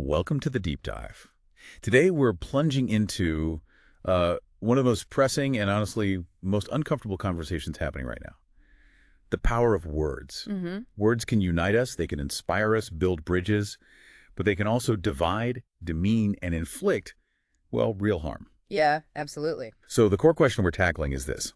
Welcome to the deep dive. Today we're plunging into one of the most pressing and honestly most uncomfortable conversations happening right now. The power of words. Words can unite us, they can inspire us, build bridges, but they can also divide, demean, and inflict, well, real harm. Yeah, absolutely. So the core question we're tackling is this.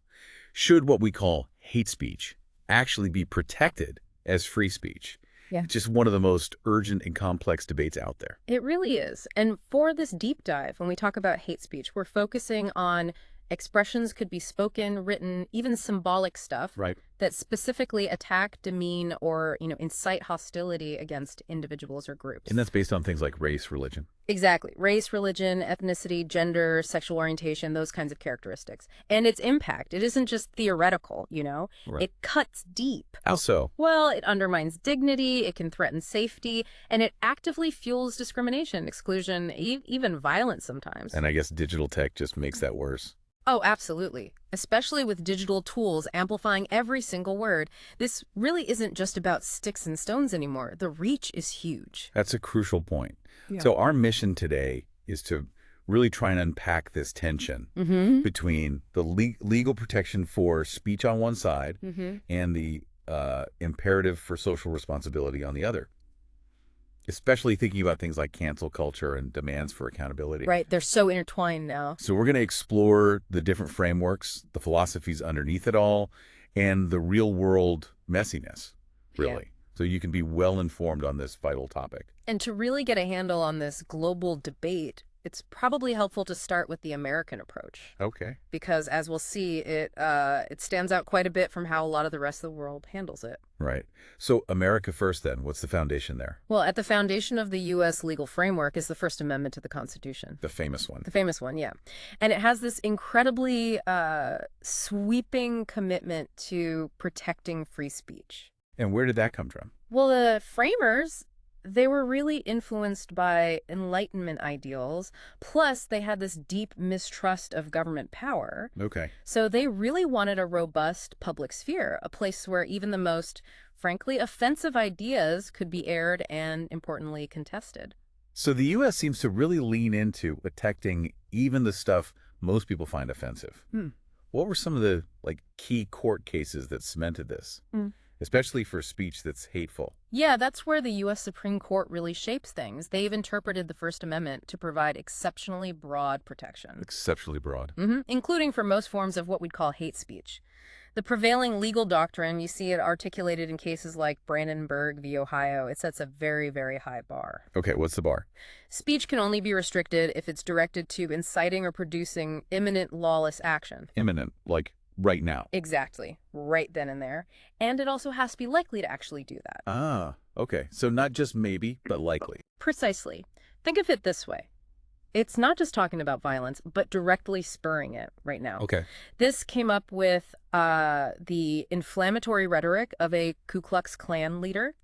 Should what we call hate speech actually be protected as free speech? Yeah. It's just one of the most urgent and complex debates out there. It really is. And for this deep dive, when we talk about hate speech, we're focusing on expressions could be spoken, written, even symbolic stuff Right. that specifically attack, demean, or, incite hostility against individuals or groups. And that's based on things like race, religion. Exactly. Race, religion, ethnicity, gender, sexual orientation, those kinds of characteristics. And its impact, it isn't just theoretical, Right. It cuts deep. How so? Well, it undermines dignity, it can threaten safety, and it actively fuels discrimination, exclusion, even violence sometimes. And I guess digital tech just makes that worse. Oh, absolutely. Especially with digital tools amplifying every single word. This really isn't just about sticks and stones anymore. The reach is huge. That's a crucial point. Yeah. So our mission today is to really try and unpack this tension between the legal protection for speech on one side and the imperative for social responsibility on the other, especially thinking about things like cancel culture and demands for accountability. Right. They're so intertwined now. So we're going to explore the different frameworks, the philosophies underneath it all, and the real-world messiness, really. Yeah. So you can be well-informed on this vital topic. And to really get a handle on this global debate, it's probably helpful to start with the American approach. Okay. Because as we'll see, it stands out quite a bit from how a lot of the rest of the world handles it. Right. So America first, then. What's the foundation there? Well, at the foundation of the U.S. legal framework is the First Amendment to the Constitution. The famous one. The famous one, yeah. And it has this incredibly sweeping commitment to protecting free speech. And where did that come from? Well, the framers, they were really influenced by Enlightenment ideals, plus they had this deep mistrust of government power. Okay. So they really wanted a robust public sphere, a place where even the most, frankly, offensive ideas could be aired and, importantly, contested. So the U.S. seems to really lean into protecting even the stuff most people find offensive. What were some of the key court cases that cemented this? Especially for speech that's hateful. Yeah, that's where the U.S. Supreme Court really shapes things. They've interpreted the First Amendment to provide exceptionally broad protection. Exceptionally broad. Including for most forms of what we'd call hate speech. The prevailing legal doctrine, you see it articulated in cases like Brandenburg v. Ohio. It sets a very, very high bar. Okay, what's the bar? Speech can only be restricted if it's directed to inciting or producing imminent lawless action. Imminent, like right now. Exactly. Right then and there. And it also has to be likely to actually do that. Ah, okay. So not just maybe, but likely. Precisely. Think of it this way. It's not just talking about violence, but directly spurring it right now. Okay. This came up with the inflammatory rhetoric of a Ku Klux Klan leader.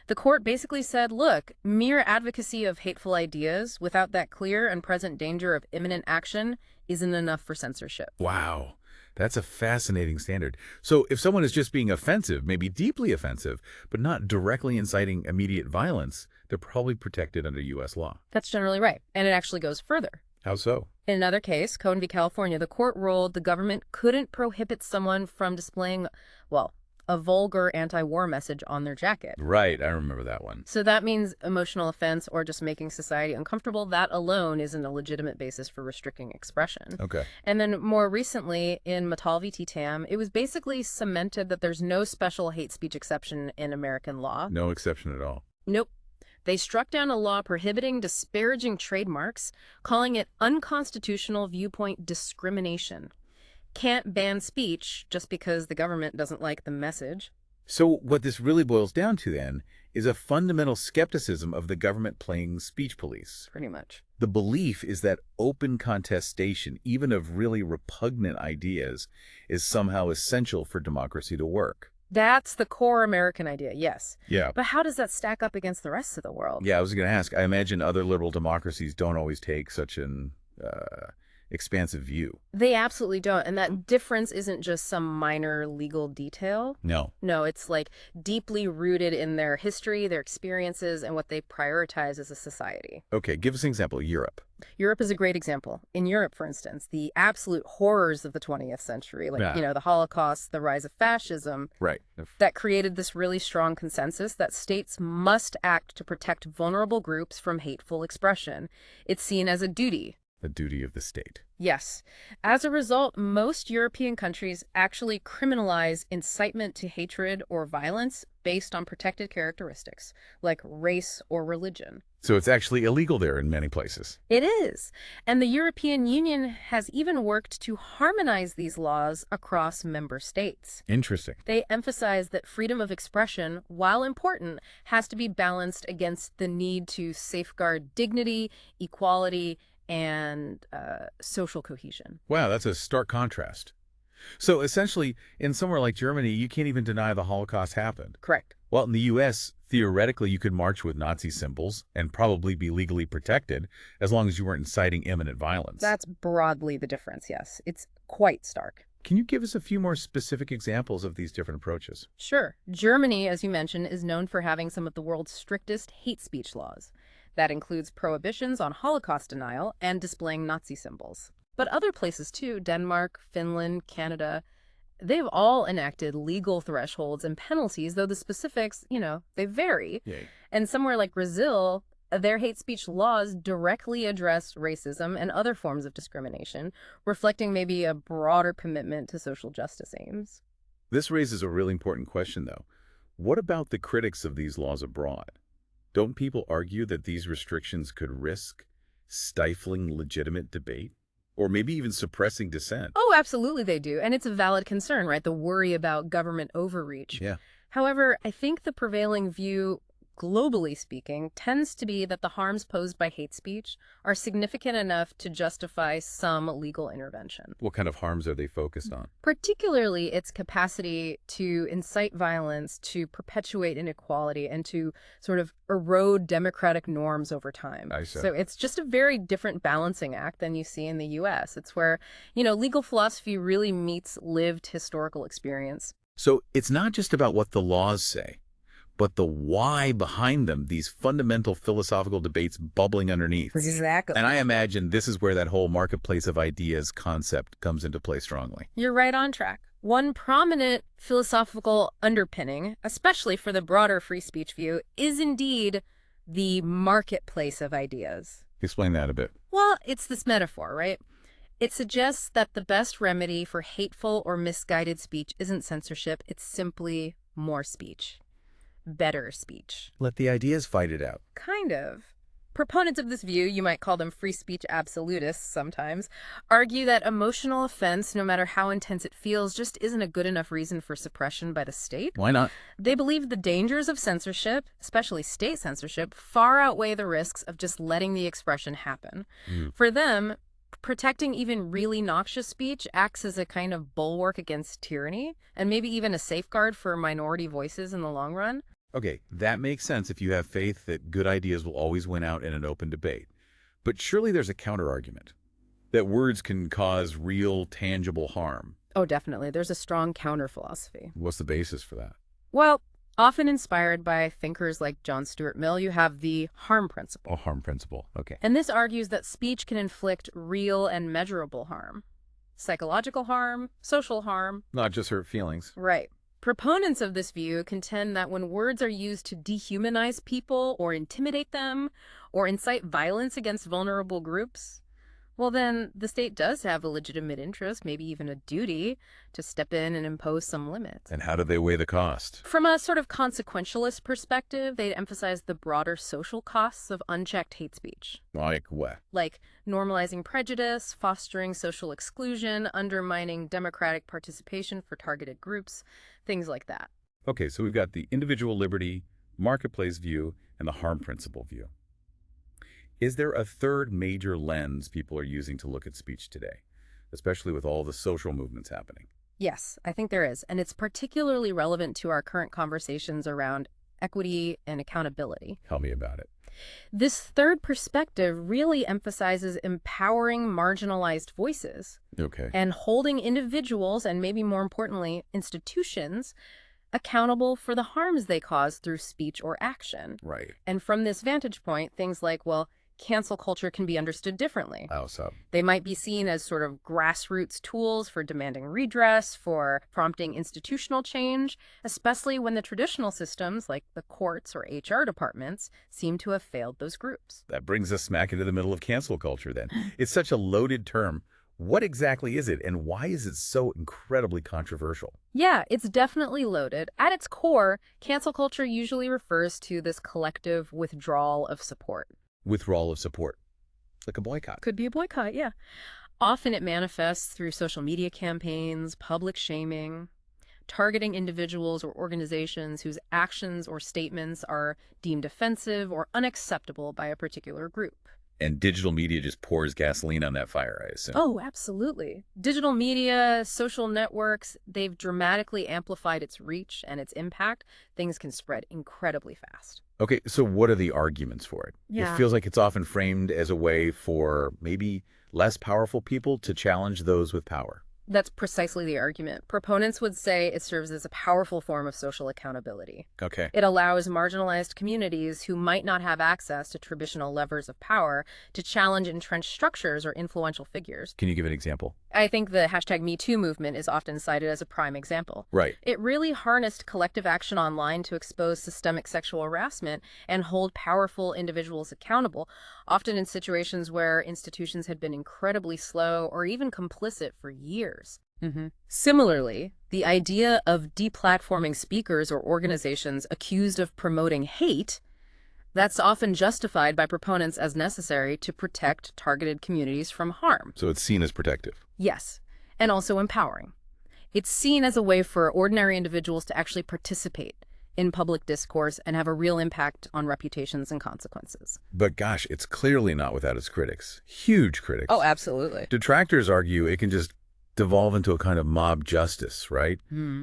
The court basically said, look, mere advocacy of hateful ideas without that clear and present danger of imminent action isn't enough for censorship. Wow. That's a fascinating standard. So if someone is just being offensive, maybe deeply offensive, but not directly inciting immediate violence, they're probably protected under U.S. law. That's generally right. And it actually goes further. How so? In another case, Cohen v. California, the court ruled the government couldn't prohibit someone from displaying, well, a vulgar anti-war message on their jacket. Right, I remember that one. So that means emotional offense or just making society uncomfortable. That alone isn't a legitimate basis for restricting expression. Okay. And then more recently, in Matal v. Tam, it was basically cemented that there's no special hate speech exception in American law. No exception at all. Nope. They struck down a law prohibiting disparaging trademarks, calling it unconstitutional viewpoint discrimination. Can't ban speech just because the government doesn't like the message. So what this really boils down to then is a fundamental skepticism of the government playing speech police. Pretty much. The belief is that open contestation, even of really repugnant ideas, is somehow essential for democracy to work. That's the core American idea, yes. Yeah. But how does that stack up against the rest of the world? Yeah, I was going to ask. I imagine other liberal democracies don't always take such an expansive view. They absolutely don't. And that difference isn't just some minor legal detail. No. No, it's like deeply rooted in their history, their experiences, and what they prioritize as a society. Okay, give us an example. Europe. Europe is a great example. In Europe, for instance, the absolute horrors of the 20th century, like, Yeah. the Holocaust, the rise of fascism, Right. that created this really strong consensus that states must act to protect vulnerable groups from hateful expression. It's seen as a duty. The duty of the state. Yes. As a result, most European countries actually criminalize incitement to hatred or violence based on protected characteristics, like race or religion. So it's actually illegal there in many places. It is. And the European Union has even worked to harmonize these laws across member states. Interesting. They emphasize that freedom of expression, while important, has to be balanced against the need to safeguard dignity, equality, and social cohesion. Wow, that's a stark contrast. So essentially, in somewhere like Germany, you can't even deny the Holocaust happened. Correct. Well, in the U.S., theoretically, you could march with Nazi symbols and probably be legally protected as long as you weren't inciting imminent violence. That's broadly the difference, yes. It's quite stark. Can you give us a few more specific examples of these different approaches? Sure. Germany, as you mentioned, is known for having some of the world's strictest hate speech laws. That includes prohibitions on Holocaust denial and displaying Nazi symbols. But other places too, Denmark, Finland, Canada, they've all enacted legal thresholds and penalties, though the specifics, they vary. Yay. And somewhere like Brazil, their hate speech laws directly address racism and other forms of discrimination, reflecting maybe a broader commitment to social justice aims. This raises a really important question, though. What about the critics of these laws abroad? Don't people argue that these restrictions could risk stifling legitimate debate? Or maybe even suppressing dissent? Oh, absolutely they do. And it's a valid concern, right? The worry about government overreach. Yeah. However, I think the prevailing view, globally speaking, tends to be that the harms posed by hate speech are significant enough to justify some legal intervention. What kind of harms are they focused on? Particularly its capacity to incite violence, to perpetuate inequality, and to sort of erode democratic norms over time. I see. So it's just a very different balancing act than you see in the U.S. It's where, legal philosophy really meets lived historical experience. So it's not just about what the laws say, but the why behind them, these fundamental philosophical debates bubbling underneath. Exactly. And I imagine this is where that whole marketplace of ideas concept comes into play strongly. You're right on track. One prominent philosophical underpinning, especially for the broader free speech view, is indeed the marketplace of ideas. Explain that a bit. Well, it's this metaphor, right? It suggests that the best remedy for hateful or misguided speech isn't censorship, it's simply more speech. Better speech. Let the ideas fight it out. Kind of. Proponents of this view, you might call them free speech absolutists sometimes, argue that emotional offense, no matter how intense it feels, just isn't a good enough reason for suppression by the state. Why not? They believe the dangers of censorship, especially state censorship, far outweigh the risks of just letting the expression happen. For them, protecting even really noxious speech acts as a kind of bulwark against tyranny, and maybe even a safeguard for minority voices in the long run. Okay, that makes sense if you have faith that good ideas will always win out in an open debate. But surely there's a counter-argument, that words can cause real, tangible harm. Oh, definitely. There's a strong counter-philosophy. What's the basis for that? Well, often inspired by thinkers like John Stuart Mill, you have the harm principle. Oh, harm principle. Okay. And this argues that speech can inflict real and measurable harm. Psychological harm, social harm. Not just hurt feelings. Right. Proponents of this view contend that when words are used to dehumanize people or intimidate them or incite violence against vulnerable groups, well then the state does have a legitimate interest, maybe even a duty, to step in and impose some limits. And how do they weigh the cost? From a sort of consequentialist perspective, they'd emphasize the broader social costs of unchecked hate speech. Like what? Like normalizing prejudice, fostering social exclusion, undermining democratic participation for targeted groups, things like that. Okay, so we've got the individual liberty, marketplace view, and the harm principle view. Is there a third major lens people are using to look at speech today, especially with all the social movements happening? Yes, I think there is. And it's particularly relevant to our current conversations around equity, and accountability. Tell me about it. This third perspective really emphasizes empowering marginalized voices Okay. and holding individuals, and maybe more importantly, institutions, accountable for the harms they cause through speech or action. Right. And from this vantage point, things like, well, cancel culture can be understood differently. How so? They might be seen as sort of grassroots tools for demanding redress, for prompting institutional change, especially when the traditional systems, like the courts or HR departments, seem to have failed those groups. That brings us smack into the middle of cancel culture then. It's such a loaded term. What exactly is it, and why is it so incredibly controversial? Yeah, it's definitely loaded. At its core, cancel culture usually refers to this collective withdrawal of support. Withdrawal of support. Like a boycott. Could be a boycott, yeah. Often it manifests through social media campaigns, public shaming, targeting individuals or organizations whose actions or statements are deemed offensive or unacceptable by a particular group. And digital media just pours gasoline on that fire, I assume. Oh, absolutely. Digital media, social networks, they've dramatically amplified its reach and its impact. Things can spread incredibly fast. Okay, so what are the arguments for it? Yeah. It feels like it's often framed as a way for maybe less powerful people to challenge those with power. That's precisely the argument. Proponents would say it serves as a powerful form of social accountability. Okay. It allows marginalized communities who might not have access to traditional levers of power to challenge entrenched structures or influential figures. Can you give an example? I think the #MeToo movement is often cited as a prime example. Right. It really harnessed collective action online to expose systemic sexual harassment and hold powerful individuals accountable, often in situations where institutions had been incredibly slow or even complicit for years. Similarly, the idea of deplatforming speakers or organizations accused of promoting hate, that's often justified by proponents as necessary to protect targeted communities from harm. So it's seen as protective. Yes, and also empowering. It's seen as a way for ordinary individuals to actually participate in public discourse and have a real impact on reputations and consequences. But gosh, it's clearly not without its critics. Huge critics. Oh, absolutely. Detractors argue it can just devolve into a kind of mob justice, right?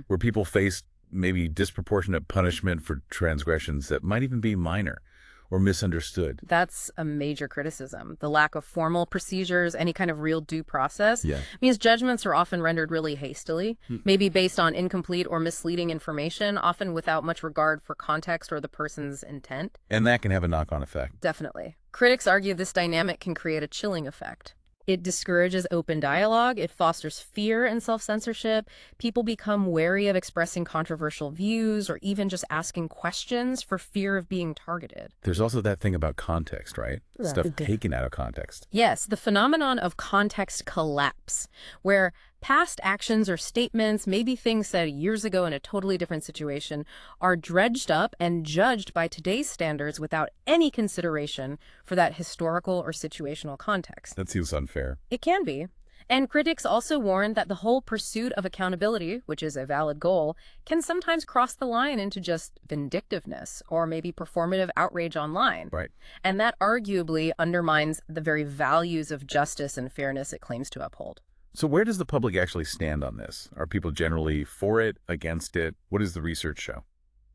Where people face maybe disproportionate punishment for transgressions that might even be minor or misunderstood. That's a major criticism. The lack of formal procedures, any kind of real due process, Yeah. means judgments are often rendered really hastily, maybe based on incomplete or misleading information, often without much regard for context or the person's intent. And that can have a knock-on effect. Definitely. Critics argue this dynamic can create a chilling effect. It discourages open dialogue, it fosters fear and self-censorship, people become wary of expressing controversial views or even just asking questions for fear of being targeted. There's also that thing about context, right? Yeah. Stuff taken out of context. Yes, the phenomenon of context collapse, where past actions or statements, maybe things said years ago in a totally different situation, are dredged up and judged by today's standards without any consideration for that historical or situational context. That seems unfair. It can be. And critics also warn that the whole pursuit of accountability, which is a valid goal, can sometimes cross the line into just vindictiveness or maybe performative outrage online. Right. And that arguably undermines the very values of justice and fairness it claims to uphold. So where does the public actually stand on this? Are people generally for it, against it? What does the research show?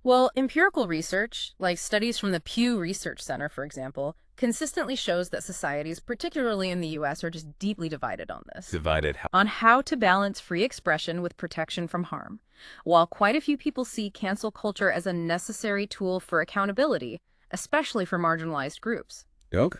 Well, empirical research, like studies from the Pew Research Center, for example, consistently shows that societies, particularly in the U.S., are just deeply divided on this. Divided how? On how to balance free expression with protection from harm. While quite a few people see cancel culture as a necessary tool for accountability, especially for marginalized groups, Okay.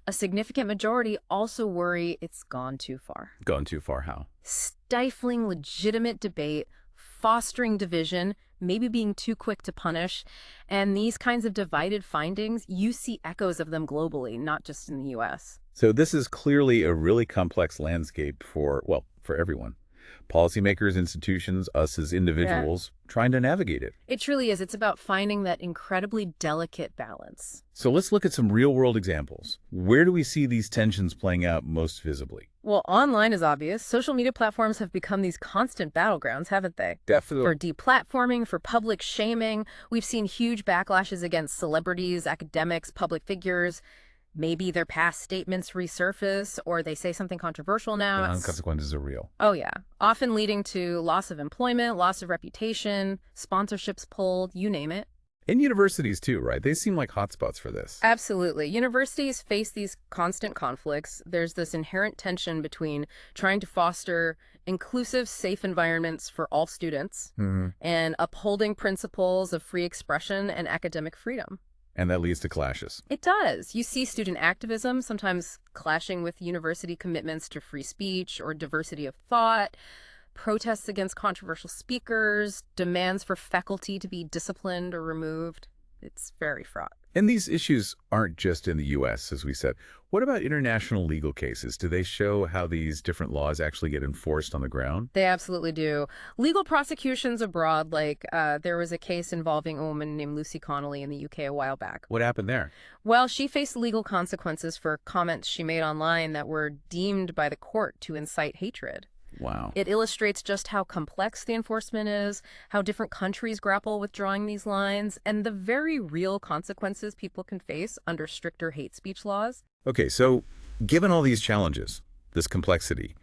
a significant majority also worry it's gone too far. Gone too far how? Stifling legitimate debate, fostering division, maybe being too quick to punish. And these kinds of divided findings, you see echoes of them globally, not just in the U.S. So this is clearly a really complex landscape for everyone. Policymakers, institutions, us as individuals, trying to navigate it. It truly is. It's about finding that incredibly delicate balance. So let's look at some real-world examples. Where do we see these tensions playing out most visibly? Well, online is obvious. Social media platforms have become these constant battlegrounds, haven't they? Definitely. For deplatforming, for public shaming. We've seen huge backlashes against celebrities, academics, public figures. Maybe their past statements resurface, or they say something controversial now. The consequences are real. Oh, yeah. Often leading to loss of employment, loss of reputation, sponsorships pulled, you name it. And universities too, right? They seem like hotspots for this. Absolutely. Universities face these constant conflicts. There's this inherent tension between trying to foster inclusive, safe environments for all students Hmm. and upholding principles of free expression and academic freedom. And that leads to clashes. It does. You see student activism sometimes clashing with university commitments to free speech or diversity of thought, protests against controversial speakers, demands for faculty to be disciplined or removed. It's very fraught. And these issues aren't just in the U.S., as we said. What about international legal cases? Do they show how these different laws actually get enforced on the ground? They absolutely do. Legal prosecutions abroad, like there was a case involving a woman named Lucy Connolly in the UK a while back. What happened there? Well, she faced legal consequences for comments she made online that were deemed by the court to incite hatred. Wow. It illustrates just how complex the enforcement is, how different countries grapple with drawing these lines, and the very real consequences people can face under stricter hate speech laws. Okay, so given all these challenges, this complexity,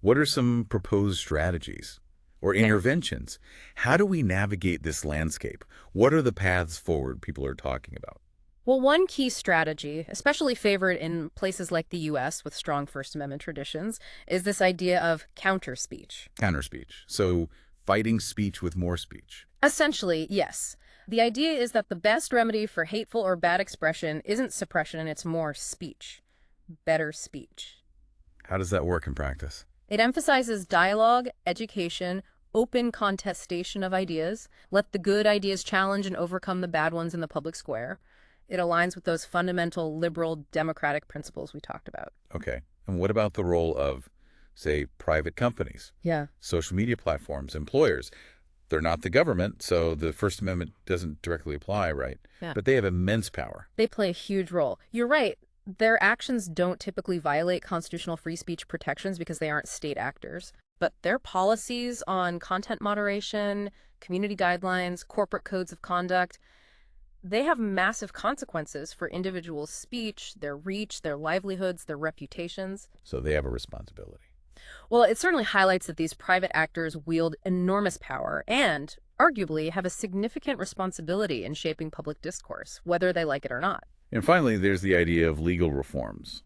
what are some proposed strategies or interventions? How do we navigate this landscape? What are the paths forward people are talking about? Well, one key strategy, especially favored in places like the U.S. with strong First Amendment traditions, is this idea of counter-speech. Counter-speech. So fighting speech with more speech. Essentially, yes. The idea is that the best remedy for hateful or bad expression isn't suppression, it's more speech. Better speech. How does that work in practice? It emphasizes dialogue, education, open contestation of ideas, let the good ideas challenge and overcome the bad ones in the public square. It aligns with those fundamental liberal democratic principles we talked about. Okay. And what about the role of, say, private companies, Yeah. social media platforms, employers? They're not the government, so the First Amendment doesn't directly apply, right? Yeah. But they have immense power. They play a huge role. You're right. Their actions don't typically violate constitutional free speech protections because they aren't state actors. But their policies on content moderation, community guidelines, corporate codes of conduct, they have massive consequences for individuals' speech, their reach, their livelihoods, their reputations. So they have a responsibility. Well, it certainly highlights that these private actors wield enormous power and, arguably, have a significant responsibility in shaping public discourse, whether they like it or not. And finally, there's the idea of legal reforms.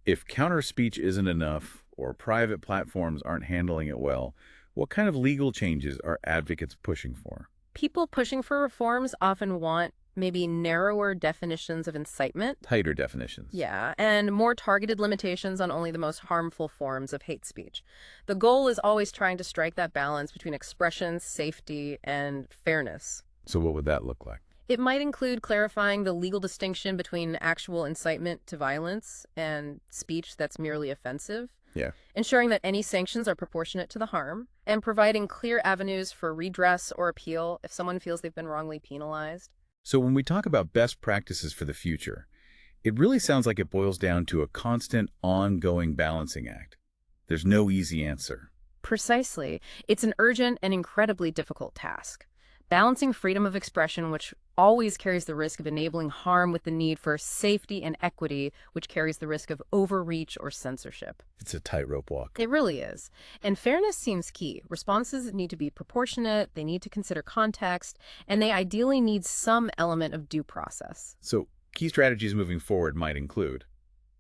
If counter-speech isn't enough or private platforms aren't handling it well, what kind of legal changes are advocates pushing for? People pushing for reforms often want maybe narrower definitions of incitement. Tighter definitions. Yeah, and more targeted limitations on only the most harmful forms of hate speech. The goal is always trying to strike that balance between expression, safety, and fairness. So what would that look like? It might include clarifying the legal distinction between actual incitement to violence and speech that's merely offensive. Yeah. Ensuring that any sanctions are proportionate to the harm, and providing clear avenues for redress or appeal if someone feels they've been wrongly penalized. So when we talk about best practices for the future, it really sounds like it boils down to a constant, ongoing balancing act. There's no easy answer. Precisely. It's an urgent and incredibly difficult task. Balancing freedom of expression, which always carries the risk of enabling harm, with the need for safety and equity, which carries the risk of overreach or censorship. It's a tightrope walk. It really is. And fairness seems key. Responses need to be proportionate, they need to consider context, and they ideally need some element of due process. So key strategies moving forward might include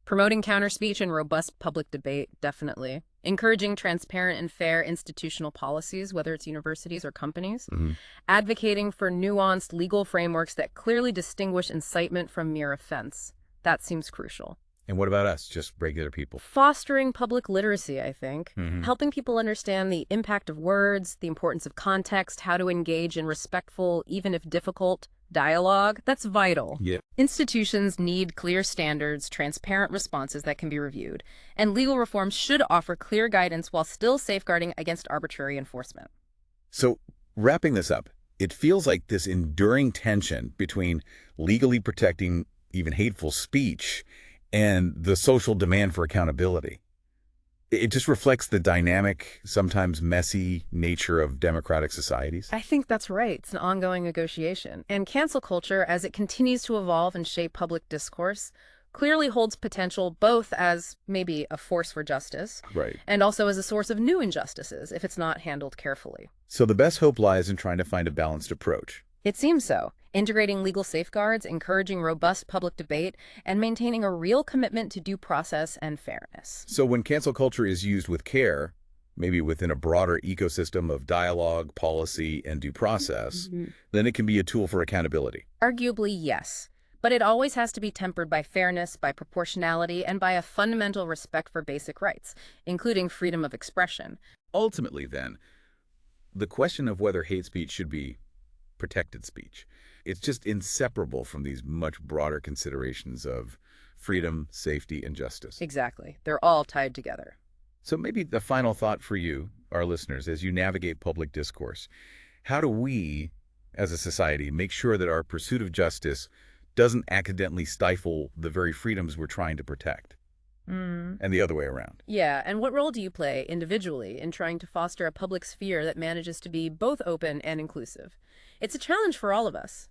Promoting counter-speech and robust public debate, definitely. Encouraging transparent and fair institutional policies, whether it's universities or companies. Advocating for nuanced legal frameworks that clearly distinguish incitement from mere offense. That seems crucial. And what about us, just regular people? Fostering public literacy, I think. Helping people understand the impact of words, the importance of context, how to engage in respectful, even if difficult, dialogue. That's vital. Yeah. Institutions need clear standards, transparent responses that can be reviewed, and legal reforms should offer clear guidance while still safeguarding against arbitrary enforcement. So wrapping this up, it feels like this enduring tension between legally protecting even hateful speech and the social demand for accountability. It just reflects the dynamic, sometimes messy nature of democratic societies. I think that's right. It's an ongoing negotiation. And cancel culture, as it continues to evolve and shape public discourse, clearly holds potential both as maybe a force for justice, Right. and also as a source of new injustices if it's not handled carefully. So the best hope lies in trying to find a balanced approach. It seems so. integrating legal safeguards, encouraging robust public debate, and maintaining a real commitment to due process and fairness. So when cancel culture is used with care, maybe within a broader ecosystem of dialogue, policy, and due process, then it can be a tool for accountability. Arguably, yes. But it always has to be tempered by fairness, by proportionality, and by a fundamental respect for basic rights, including freedom of expression. Ultimately, then, the question of whether hate speech should be protected speech, it's just inseparable from these much broader considerations of freedom, safety, and justice. Exactly. They're all tied together. So maybe the final thought for you, our listeners, as you navigate public discourse, how do we, as a society, make sure that our pursuit of justice doesn't accidentally stifle the very freedoms we're trying to protect? And the other way around. Yeah, and what role do you play individually in trying to foster a public sphere that manages to be both open and inclusive? It's a challenge for all of us.